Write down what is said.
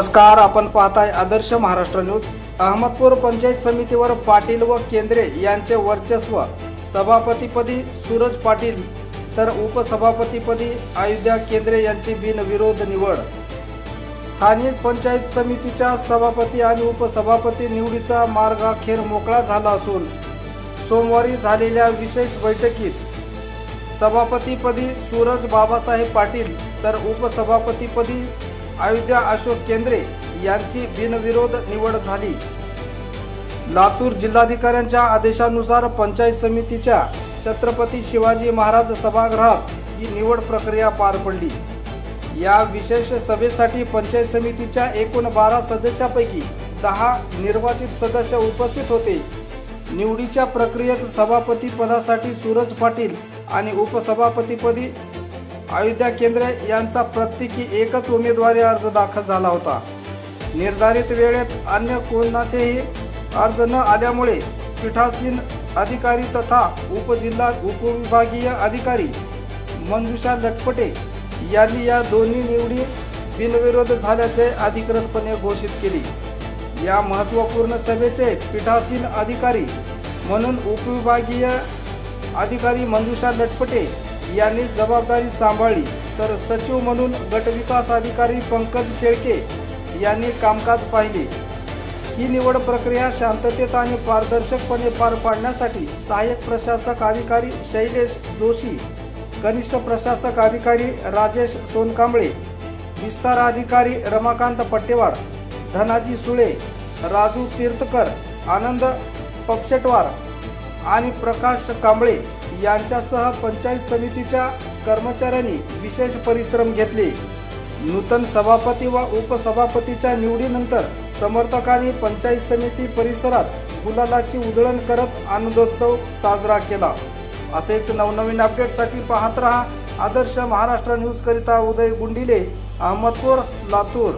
नमस्कार, आपण पाहताय आदर्श महाराष्ट्र न्यूज। अहमदपूर पंचायत समितीवर पाटील व केंद्रे यांचे वर्चस्व। सभापतीपदी सूरज पाटील तर उपसभापतीपदी अयोध्या केंद्रे यांची बिनविरोध निवड। स्थानिक पंचायत समितीच्या सभापती आणि उपसभापती निवडीचा मार्ग अखेर मोकळा झाला असून सोमवारी झालेल्या विशेष बैठकीत सभापतीपदी सूरज बाबासाहेब पाटील तर उपसभापतीपदी अयोध्या अशोक केंद्रे यांची बिनविरोध निवड झाली। लातूर जिल्हाधिकाऱ्यांच्या आदेशानुसार पंचायत समितीच्या छत्रपती शिवाजी महाराज सभागृहात ही निवड प्रक्रिया पार पडली। या विशेष सभेसाठी पंचायत समितीच्या एकूण 12 सदस्यांपैकी 10 निर्वाचित सदस्य उपस्थित होते। निवडीच्या प्रक्रियेत सभापती पदासाठी सूरज पाटील आणि उपसभापतीपदी अयोध्या केंद्रे यांचा प्रत्येकी एकच उमेदवारी अर्ज दाखल झाला होता। निर्धारित वेळेत अन्य कोणाचेही अर्ज न आल्यामुळे पीठासीन अधिकारी तथा उपविभागीय अधिकारी मंजुषा लटपटे यांनी या दोन्ही निवडी बिनविरोध झाल्याचे अधिकृतपणे घोषित केले। या महत्त्वपूर्ण सभेचे पीठासीन अधिकारी म्हणून उपविभागीय अधिकारी मंजुषा लटपटे यांनी जबाबदारी सांभाळली, तर सचिव म्हणून गटविकास अधिकारी पंकज शेळके यांनी कामकाज पाहिले। ही निवड प्रक्रिया शांततेत आणि पारदर्शकपणे पार पाडण्यासाठी सहाय्यक प्रशासक अधिकारी शैलेश जोशी, कनिष्ठ प्रशासक अधिकारी राजेश सोनकांबळे, विस्तार अधिकारी रमाकांत पट्टेवाड, धनाजी सुळे, राजू तीर्थकर, आनंद पक्षेटवार आणि प्रकाश कांबळे यांच्यासह पंचायत समितीच्या कर्मचाऱ्यांनी विशेष परिश्रम घेतले। नूतन सभापती व उपसभापतीच्या निवडीनंतर समर्थकांनी पंचायत समिती परिसरात गुलालाची उधळण करत आनंदोत्सव साजरा केला। असेच नवनवीन अपडेटसाठी पाहत रहा आदर्श महाराष्ट्र न्यूज करिता उदय गुंडिले, अहमदपूर, लातूर।